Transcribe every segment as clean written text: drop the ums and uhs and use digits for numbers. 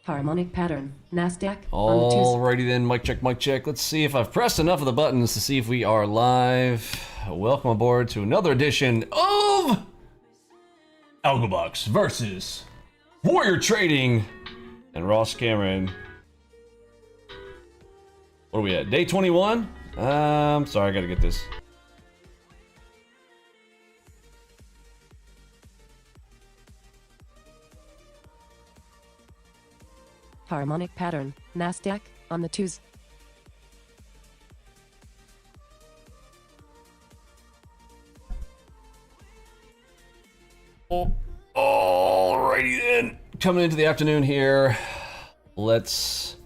Harmonic pattern. NASDAQ on the Tuesday. Alrighty then, mic check, mic check. Let's see if I've pressed enough of the buttons to see if we are live. Welcome aboard to another edition of Algobox versus Warrior Trading and Ross Cameron. What are we at? Day 21? Sorry, I gotta get this. Harmonic pattern. NASDAQ on the Tuesday. Alrighty then, coming into the afternoon here. Let's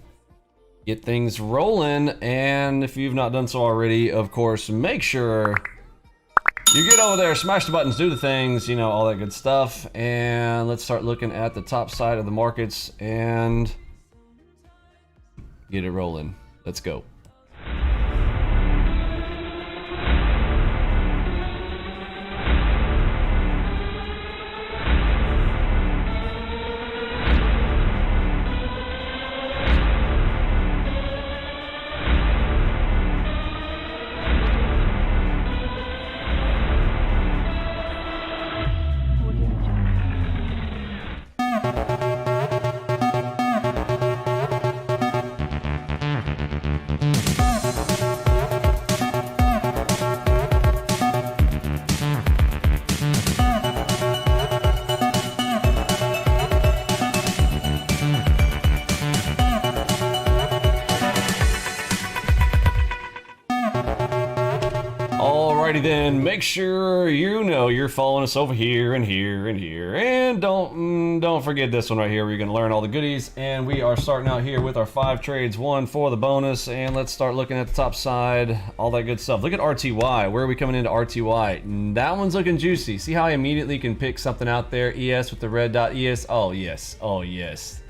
get things rolling, and if you've not done so already, of course, make sure you get over there, smash the buttons, do the things, you know, all that good stuff. And let's start looking at the top side of the markets and get it rolling. Let's go. Alrighty then, make sure you know you're following us over here and here and here, and don't forget this one right here where you're gonna learn all the goodies. And we are starting out here with our 5 trades, 1 for the bonus, and let's start looking at the top side, all that good stuff. Look at RTY. Where are we coming into RTY? That one's looking juicy. See how I immediately can pick something out there? ES with the red dot. ES. Oh yes. Oh yes.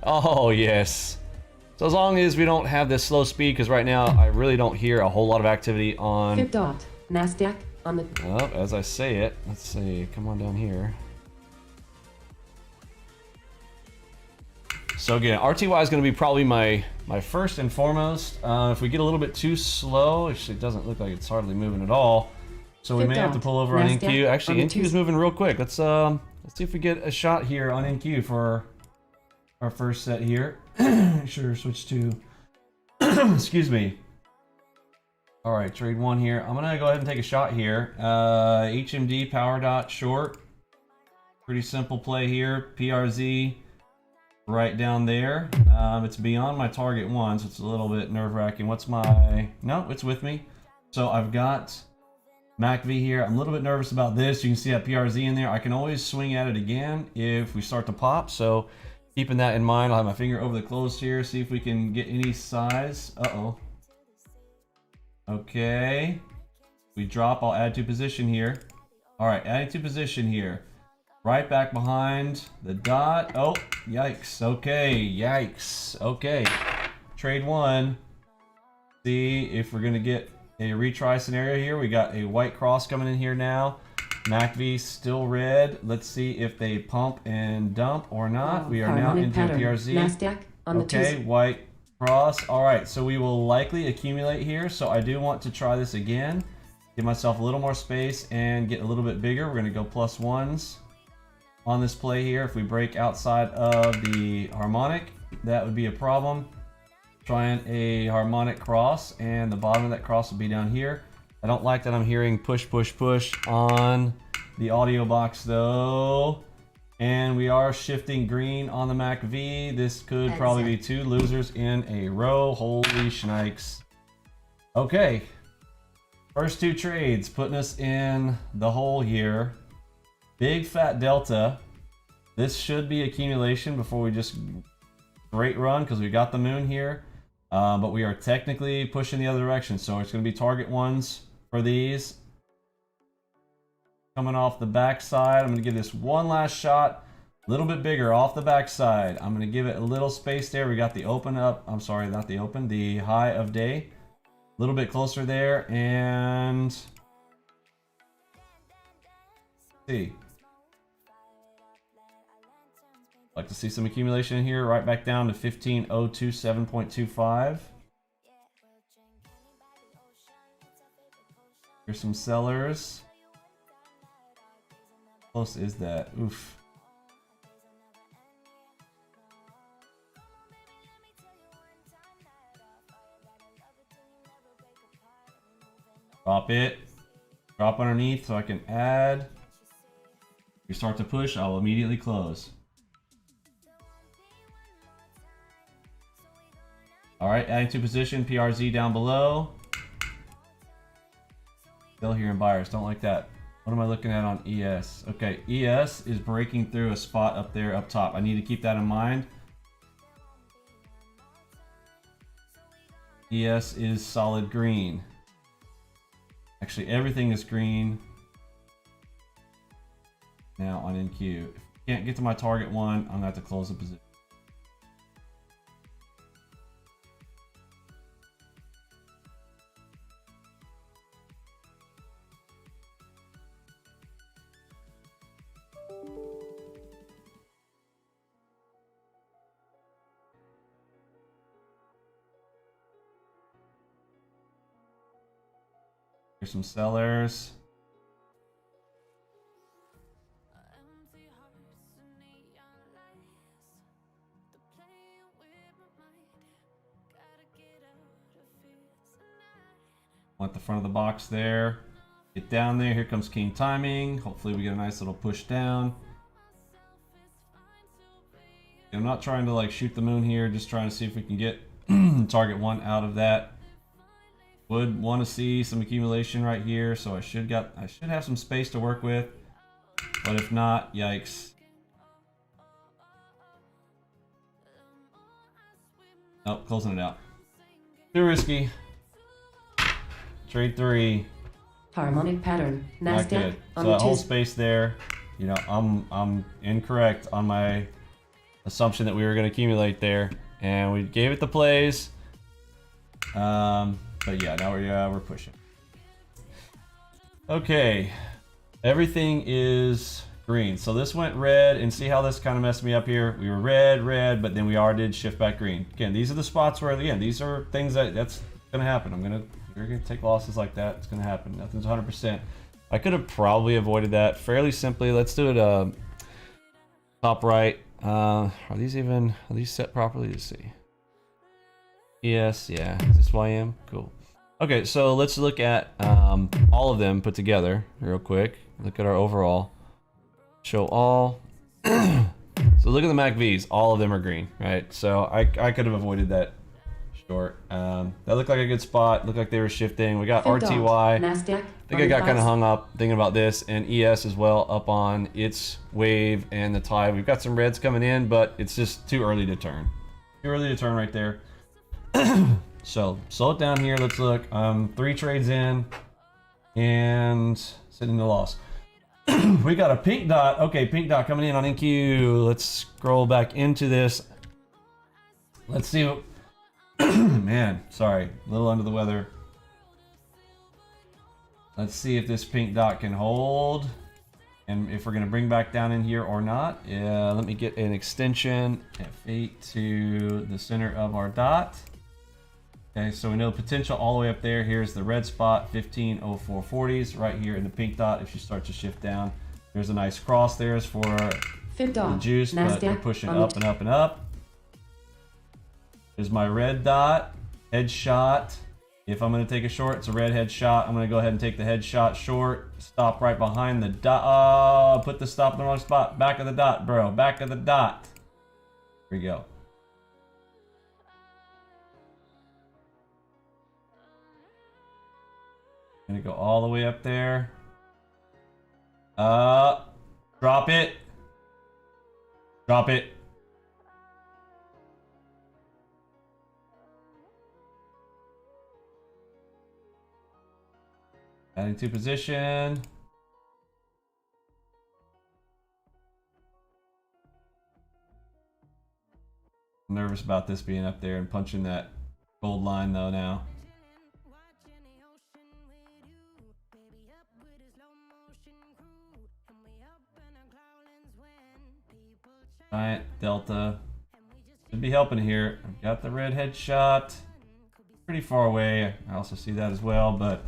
Oh yes. So as long as we don't have this slow speed, because right now I really don't hear a whole lot of activity on Fib dot. NASDAQ on the. Oh, as I say it, let's see. Come on down here. So again, RTY is going to be probably my first and foremost. If we get a little bit too slow, actually it doesn't look like it's hardly moving at all. So we may have to pull over on NQ. Actually, NQ is moving real quick. Let's see if we get a shot here on NQ for our first set here. Sure, switch to. Excuse me. All right, trade 1 here. I'm gonna go ahead and take a shot here. HMD power dot short. Pretty simple play here. PRZ right down there. It's beyond my target 1, so it's a little bit nerve-wracking. What's my? No, it's with me. So I've got MACV here. I'm a little bit nervous about this. You can see that PRZ in there. I can always swing at it again if we start to pop. So keeping that in mind, I'll have my finger over the close here. See if we can get any size. Uh-oh. Okay, we drop, I'll add to position here. All right, adding to position here. Right back behind the dot. Oh, yikes, okay, yikes, okay. Trade 1. See if we're gonna get a retry scenario here. We got a white cross coming in here now. MACV still red. Let's see if they pump and dump or not. We are now into PRZ. NASDAQ on the okay, white cross. All right, so we will likely accumulate here. So I do want to try this again. Give myself a little more space and get a little bit bigger. We're going to go +1s on this play here. If we break outside of the harmonic, that would be a problem. Trying a harmonic cross, and the bottom of that cross will be down here. I don't like that I'm hearing push, push, push on the audio box though. And we are shifting green on the MACV. This could probably be 2 losers in a row. Holy shnikes. Okay. First 2 trades putting us in the hole here. Big fat delta. This should be accumulation before we just great run, because we got the moon here. But we are technically pushing the other direction. So it's going to be target 1s for these. Coming off the backside, I'm going to give this one last shot. A little bit bigger off the backside. I'm going to give it a little space there. We got the open up. I'm sorry, not the open. The high of day. A little bit closer there. And see. Like to see some accumulation here, right back down to 15027.25. Here's some sellers. How close is that? Oof. Drop it. Drop underneath so I can add. If you start to push, I will immediately close. Alright, adding to position, PRZ down below. Still here in buyers, don't like that. What am I looking at on ES? Okay, ES is breaking through a spot up there up top. I need to keep that in mind. ES is solid green. Actually, everything is green now on NQ. If I can't get to my target one, I'm gonna have to close the position. Here's some sellers. Want the front of the box there. Get down there. Here comes king timing. Hopefully we get a nice little push down. I'm not trying to like shoot the moon here, just trying to see if we can get target one out of that. Would want to see some accumulation right here, so I should have some space to work with. But if not, yikes. Nope, closing it out. Too risky. Trade 3. Harmonic pattern. Not good. So that whole space there, you know, I'm incorrect on my assumption that we were going to accumulate there, and we gave it the plays. But yeah, now we're pushing. Okay, everything is green. So this went red, and see how this kind of messed me up here. We were red, but then we already did shift back green. Again, these are the spots where, again, these are things that's gonna happen. You're gonna take losses like that. It's gonna happen. Nothing's 100%. I could have probably avoided that fairly simply. Let's do it top right. Are these set properly? Let's see. Yes, yeah. Is this YM? Cool. Okay, so let's look at all of them put together real quick. Look at our overall. Show all. So look at the MACVs. All of them are green, right? So I could have avoided that short. That looked like a good spot. Looked like they were shifting. We got RTY. NASDAQ. I think I got kind of hung up thinking about this, and ES as well up on its wave and the tide. We've got some reds coming in, but it's just too early to turn. Too early to turn right there. So slow it down here. Let's look. 3 trades in and sitting in the loss. We got a pink dot. Okay, pink dot coming in on NQ. Let's scroll back into this. Let's see what man, sorry, a little under the weather. Let's see if this pink dot can hold and if we're gonna bring back down in here or not. Yeah, let me get an extension F8 to the center of our dot. Okay, so we know the potential all the way up there. Here's the red spot, 150440s right here in the pink dot. If you start to shift down, there's a nice cross there for the juice, but we're pushing up and up and up. There's my red dot, headshot. If I'm gonna take a short, it's a red headshot. I'm gonna go ahead and take the headshot short, stop right behind the dot. Oh, put the stop in the wrong spot. Back of the dot, bro, back of the dot. Here we go. Gonna go all the way up there. Drop it. Drop it. Adding to position. I'm nervous about this being up there and punching that gold line though now. Giant delta. Should be helping here. I've got the red headshot. Pretty far away. I also see that as well, but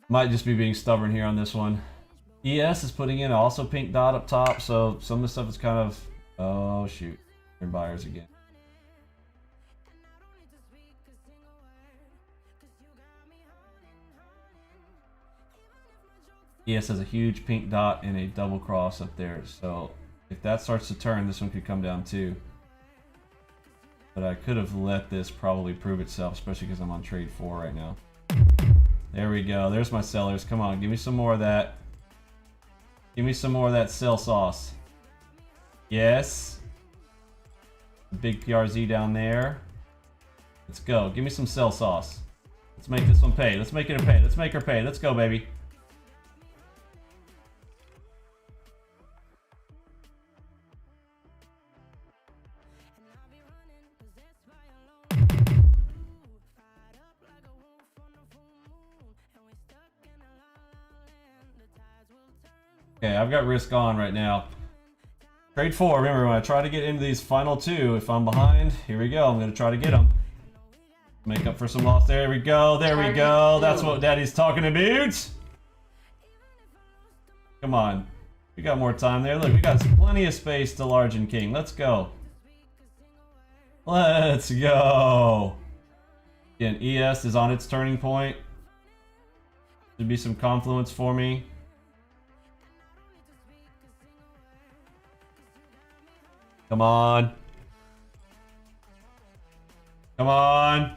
might just be being stubborn here on this one. ES is putting in also pink dot up top, so some of the stuff is kind of, oh shoot, they're buyers again. ES has a huge pink dot and a double cross up there, so if that starts to turn, this one could come down too. But I could have let this probably prove itself, especially because I'm on trade 4 right now. There we go. There's my sellers. Come on, give me some more of that. Give me some more of that sell sauce. Yes. Big PRZ down there. Let's go. Give me some sell sauce. Let's make this one pay. Let's make it a pay. Let's make her pay. Let's go, baby. Okay, I've got risk on right now. Trade 4, remember when I try to get into these final 2, if I'm behind, here we go, I'm going to try to get them. Make up for some loss, there we go, that's what daddy's talking about. Come on, we got more time there, look, we got plenty of space to large and king, let's go. Let's go. Again, ES is on its turning point. Should be some confluence for me. Come on. Come on.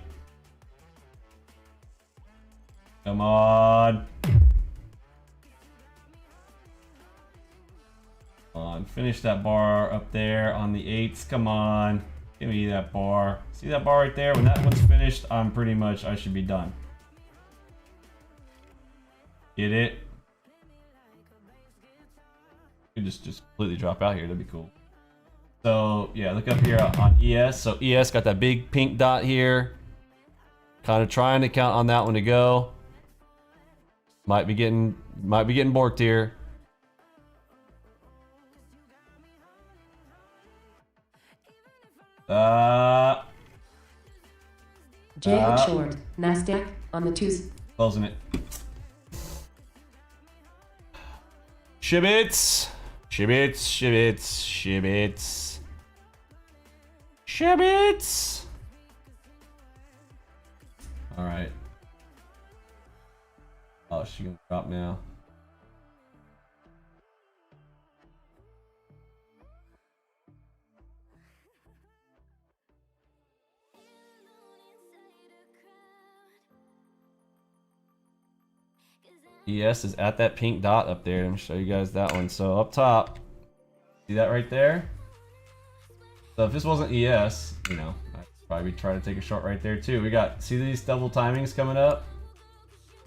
Come on. Come on. Finish that bar up there on the 8s. Come on. Give me that bar. See that bar right there? When that one's finished, I'm pretty much, I should be done. Get it? You could just completely drop out here. That'd be cool. So yeah, look up here on ES. So ES got that big pink dot here. Kind of trying to count on that one to go. Might be getting borked here. J short. Nasdaq on the 2s. Closing it. Shibits. Shibits, shibits, shibits. Shibits. All right. Oh, she's gonna drop now. ES is at that pink dot up there. Let me show you guys that one. So up top, see that right there? So if this wasn't ES, you know, I'd probably try to take a short right there too. We got, see these double timings coming up?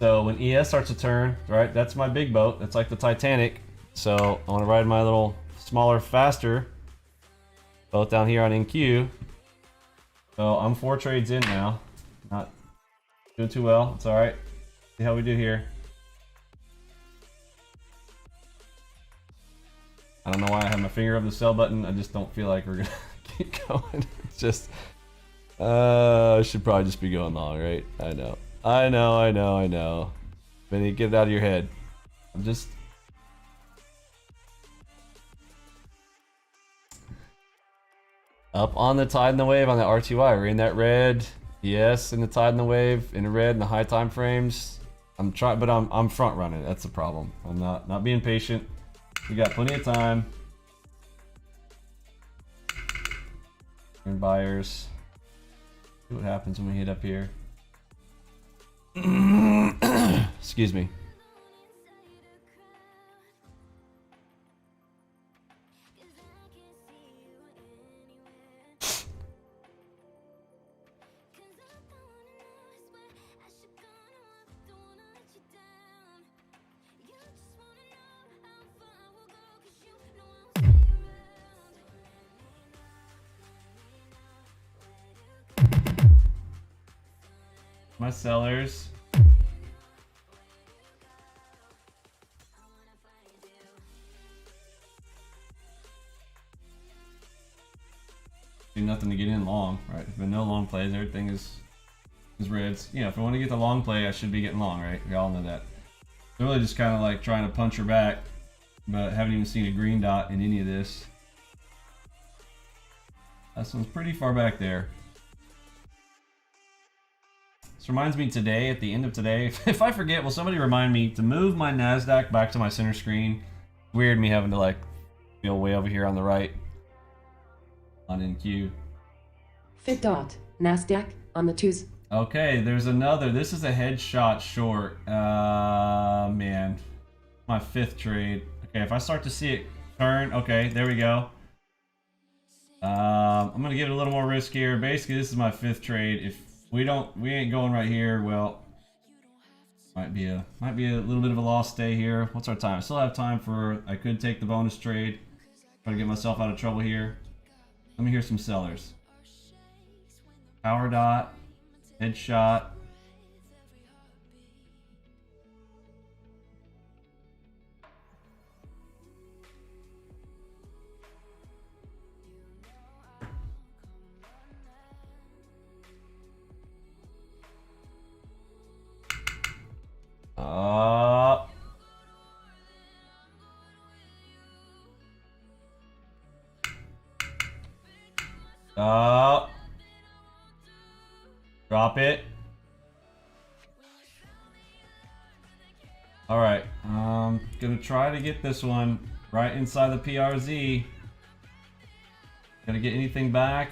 So when ES starts to turn, right, that's my big boat. That's like the Titanic. So I want to ride my little smaller, faster boat down here on NQ. So I'm 4 trades in now. Not doing too well. It's all right. See how we do here. I don't know why I have my finger over the sell button. I just don't feel like we're gonna keep going. It's just, I should probably just be going long, right? I know. Vinny, get it out of your head. I'm just. Up on the tide and the wave on the RTY. We're in that red. Yes, in the tide and the wave, in the red, in the high time frames. I'm trying, but I'm front running. That's the problem. I'm not being patient. We got plenty of time. And buyers. See what happens when we hit up here. Excuse me. My sellers. nothing to get in long, right? There's been no long plays. Everything is reds. You know, if I want to get the long play, I should be getting long, right? We all know that. I'm really just kind of like trying to punch her back, but haven't even seen a green dot in any of this. This one's pretty far back there. This reminds me today, at the end of today, if I forget, will somebody remind me to move my NASDAQ back to my center screen? Weird me having to like feel way over here on the right on NQ. Fit dot. NASDAQ on the 2s. Okay, there's another. This is a headshot short. Man. My 5th trade. Okay, if I start to see it turn, okay, there we go. I'm gonna give it a little more risk here. Basically, this is my 5th trade. If we ain't going right here, well, might be a little bit of a lost day here. What's our time? I still have time for, I could take the bonus trade. Try to get myself out of trouble here. Let me hear some sellers. Power dot, headshot. Drop it. All right, gonna try to get this one right inside the PRZ. Gonna get anything back.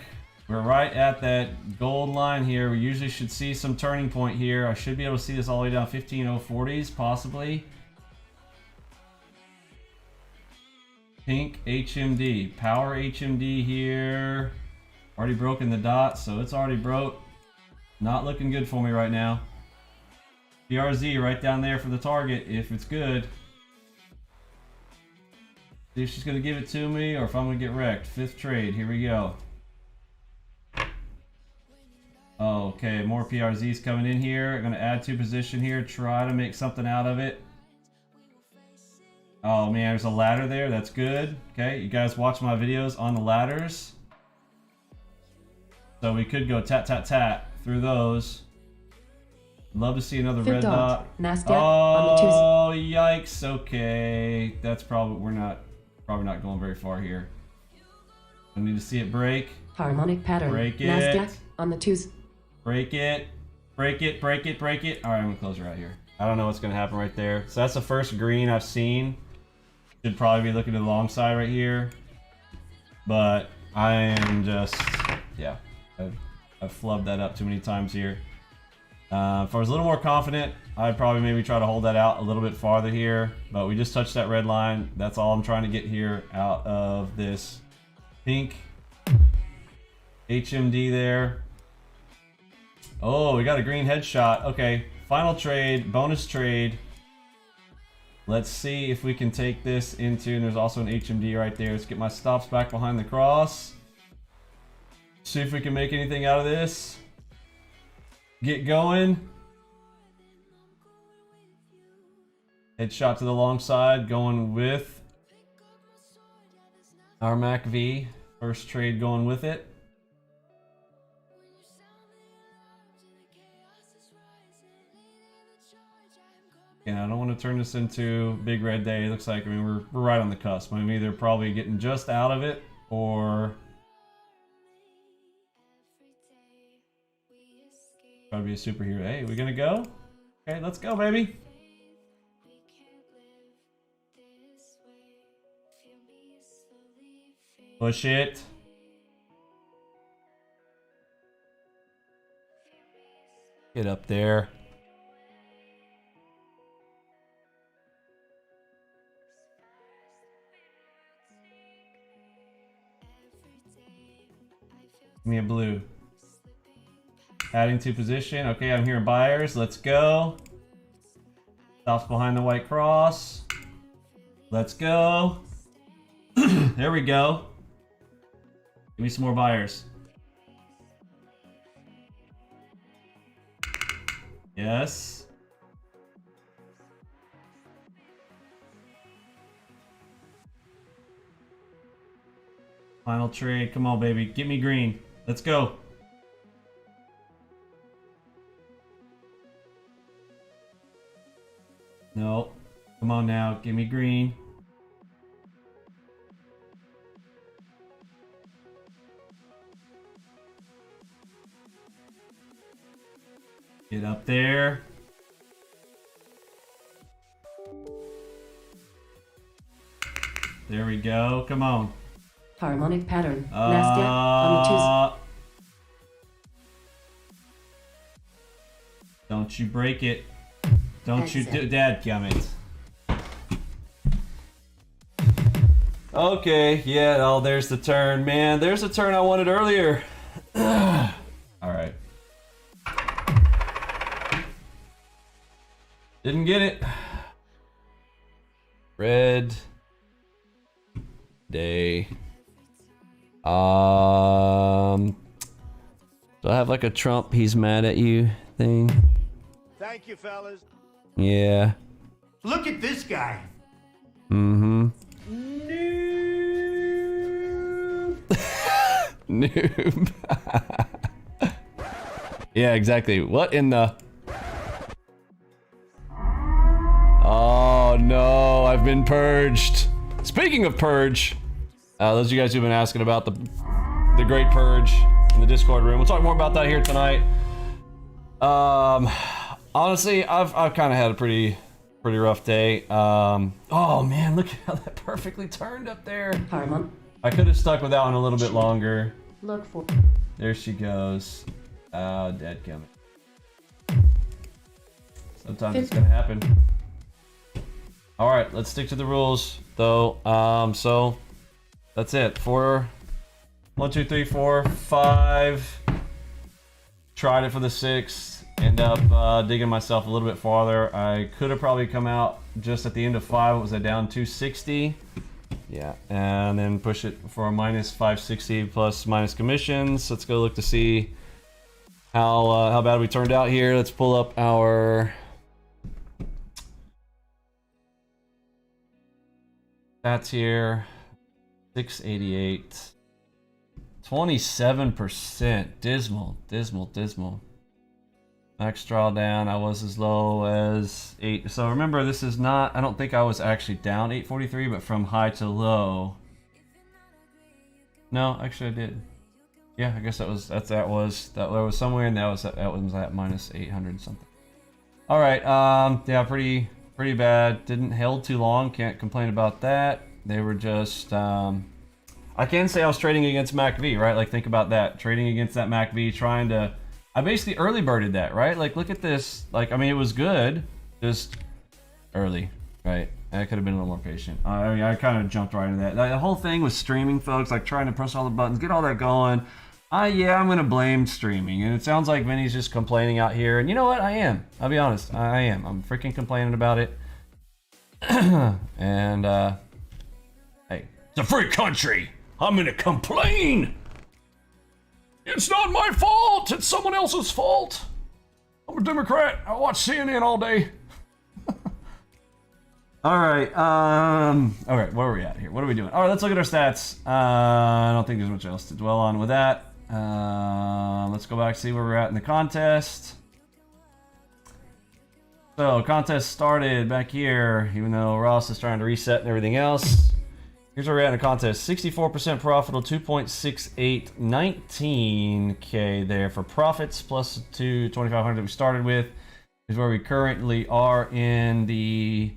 We're right at that gold line here. We usually should see some turning point here. I should be able to see this all the way down 15040s, possibly. Pink HMD, power HMD here. Already broken the dot, so it's already broke. Not looking good for me right now. PRZ right down there for the target if it's good. See if she's gonna give it to me or if I'm gonna get wrecked. 5th trade, here we go. Okay, more PRZs coming in here. Gonna add to position here, try to make something out of it. Oh man, there's a ladder there, that's good. Okay, you guys watch my videos on the ladders. So we could go tat tat tat through those. Love to see another red dot. NASDAQ on the 2s. Yikes, okay. That's probably, we're probably not going very far here. I need to see it break. Harmonic pattern. Break it. NASDAQ on the 2s. Break it. Break it, break it, break it. Alright, I'm gonna close her out here. I don't know what's gonna happen right there. So that's the first green I've seen. Should probably be looking to the long side right here. But I am just, yeah. I've flubbed that up too many times here. If I was a little more confident, I'd probably maybe try to hold that out a little bit farther here. But we just touched that red line. That's all I'm trying to get here out of this pink HMD there. Oh, we got a green headshot. Okay, final trade, bonus trade. Let's see if we can take this into, and there's also an HMD right there. Let's get my stops back behind the cross. See if we can make anything out of this. Get going. Headshot to the long side, going with our MACV. First trade going with it. And I don't want to turn this into big red day. It looks like, I mean, we're right on the cusp. I'm either probably getting just out of it or try to be a superhero. Hey, we gonna go? Okay, let's go, baby. Push it. Get up there. Give me a blue. Adding to position. Okay, I'm hearing buyers. Let's go. Stops behind the white cross. Let's go. There we go. Give me some more buyers. Yes. Final trade. Come on, baby. Get me green. Let's go. No. Come on now. Give me green. Get up there. There we go. Come on. Harmonic pattern. NASDAQ on the Tuesday. Don't you break it. Don't you do dadgummit. Okay, yeah, oh, there's the turn. Man, there's the turn I wanted earlier. Alright. Didn't get it. Red day. Do I have like a Trump he's mad at you thing? Thank you, fellas. Yeah. Look at this guy. Mm-hmm. Noob. Yeah, exactly. What in the... Oh no, I've been purged. Speaking of purge, those of you guys who've been asking about the great purge in the Discord room, we'll talk more about that here tonight. Honestly, I've kind of had a pretty rough day. Oh man, look at how that perfectly turned up there. Harmon. I could have stuck with that one a little bit longer. Look for. There she goes. Oh, dadgummit. Sometimes it's gonna happen. All right, let's stick to the rules, though. So that's it. 4, 1, 2, 3, 4, 5. Tried it for the 6. End up digging myself a little bit farther. I could have probably come out just at the end of 5. It was down 260. Yeah, and then push it for a minus 560 plus minus commissions. Let's go look to see how bad we turned out here. Let's pull up our stats here. 688, 27%. Dismal. Max drawdown, I was as low as 8. So remember, this is not, I don't think I was actually down 843, but from high to low. No, actually I did. Yeah, I guess that was somewhere, and that was at minus 800 something. All right, yeah, pretty bad. Didn't held too long. Can't complain about that. They were just, I can say I was trading against MACV, right? Like, think about that. Trading against that MACV, trying to, I basically early birded that, right? Like, look at this. Like, I mean, it was good, just early, right? I could have been a little more patient. I mean, I kind of jumped right into that. The whole thing was streaming, folks, like trying to press all the buttons, get all that going. Yeah, I'm going to blame streaming. And it sounds like Vinny's just complaining out here. And you know what? I am. I'll be honest. I am. I'm freaking complaining about it. And, hey, it's a free country. I'm going to complain. It's not my fault. It's someone else's fault. I'm a Democrat. I watch CNN all day. All right. Where are we at here? What are we doing? All right, let's look at our stats. I don't think there's much else to dwell on with that. Let's go back, see where we're at in the contest. So, contest started back here, even though Ross is trying to reset and everything else. Here's where we're at in the contest. 64% profitable, 2.68, 19K there for profits, plus 2,500 that we started with. Is where we currently are in the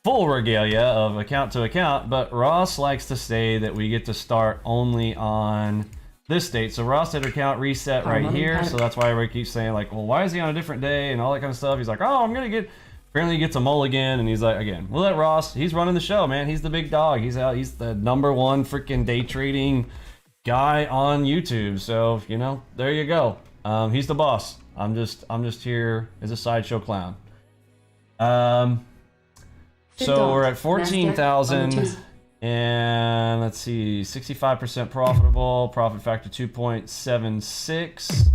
full regalia of account to account, but Ross likes to say that we get to start only on this date. So Ross did account reset right here, so that's why everybody keeps saying like, well, why is he on a different day and all that kind of stuff. He's like, oh, I'm gonna get, apparently he gets a mulligan, and he's like, again, we'll let Ross, he's running the show, man. He's the big dog. He's out, he's the #1 freaking day trading guy on YouTube. So, you know, there you go. He's the boss. I'm just here as a sideshow clown. So we're at 14,000, and let's see, 65% profitable, profit factor 2.76,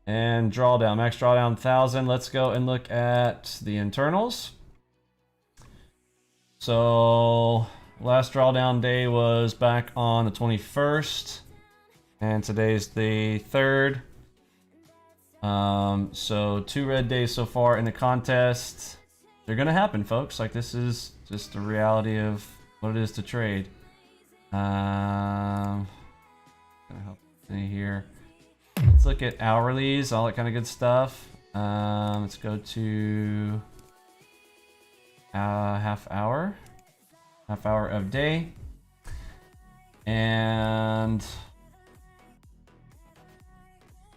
and drawdown, max drawdown 1,000. Let's go and look at the internals. So last drawdown day was back on the 21st, and today's the 3rd. So 2 red days so far in the contest. They're gonna happen, folks. Like, this is just the reality of what it is to trade. Gonna help me here. Let's look at hourlies, all that kind of good stuff. Let's go to half hour of day, and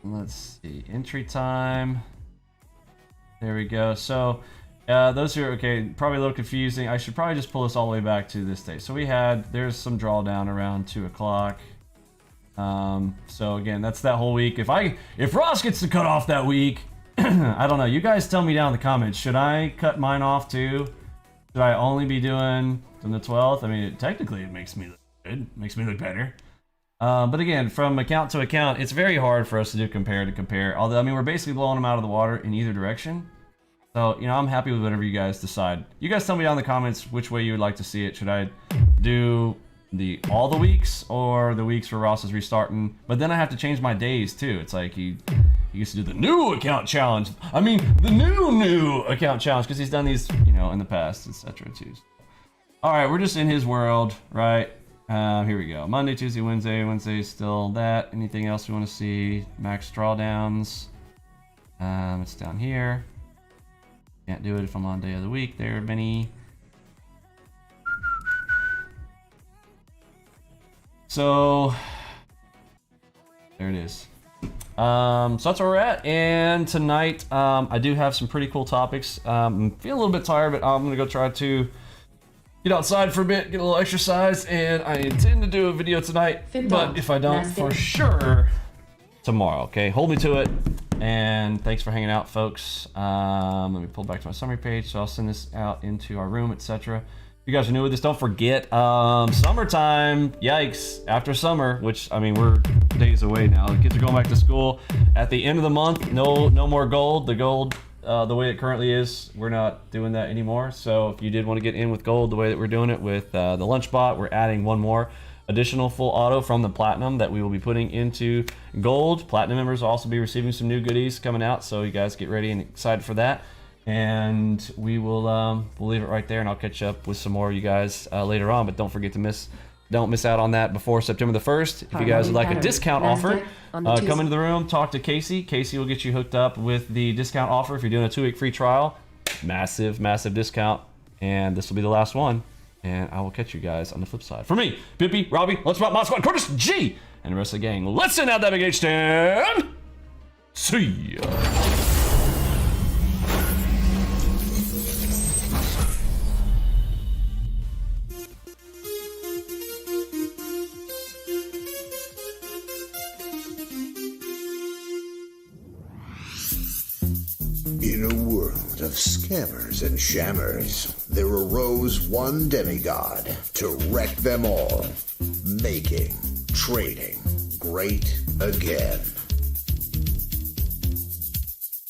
let's see, entry time. There we go. So those are okay, probably a little confusing. I should probably just pull this all the way back to this day. So there's some drawdown around 2 o'clock. So again, that's that whole week. If Ross gets the cut off that week, I don't know. You guys tell me down in the comments. Should I cut mine off too? Should I only be doing from the 12th? I mean, technically it makes me look good. Makes me look better. But again, from account to account, it's very hard for us to do compare to compare. Although, I mean, we're basically blowing them out of the water in either direction. So, you know, I'm happy with whatever you guys decide. You guys tell me down in the comments which way you would like to see it. Should I do all the weeks or the weeks where Ross is restarting? But then I have to change my days too. It's like he used to do the new account challenge. I mean, the new account challenge, because he's done these, you know, in the past, etc. too. All right, we're just in his world, right? Here we go. Monday, Tuesday, Wednesday. Wednesday is still that. Anything else we want to see? Max drawdowns. It's down here. Can't do it if I'm on day of the week there, Benny. So there it is. So that's where we're at. And tonight, I do have some pretty cool topics. I'm feeling a little bit tired, but I'm gonna go try to get outside for a bit, get a little exercise, and I intend to do a video tonight. But if I don't, for sure tomorrow. Okay, hold me to it. And thanks for hanging out, folks. Let me pull back to my summary page, so I'll send this out into our room, etc. If you guys are new with this, don't forget, summertime, yikes, after summer, which, I mean, we're days away now. The kids are going back to school. At the end of the month, no more gold. The gold, the way it currently is, we're not doing that anymore. So if you did want to get in with gold the way that we're doing it with the lunch bot, we're adding one more additional full auto from the platinum that we will be putting into gold. Platinum members will also be receiving some new goodies coming out, so you guys get ready and excited for that. And we will we'll leave it right there, and I'll catch up with some more of you guys later on. But don't forget to don't miss out on that before September the 1st. If you guys would like a discount offer, come into the room, talk to Casey. Casey will get you hooked up with the discount offer if you're doing a 2-week free trial. Massive discount, and this will be the last one. And I will catch you guys on the flip side. For me, Pippy, Robbie, Let's Spot, Mod Squad, Curtis, G, and the rest of the gang, let's send out that big H stand. See ya. In a world of scammers and shammers, there arose one demigod to wreck them all, making trading great again.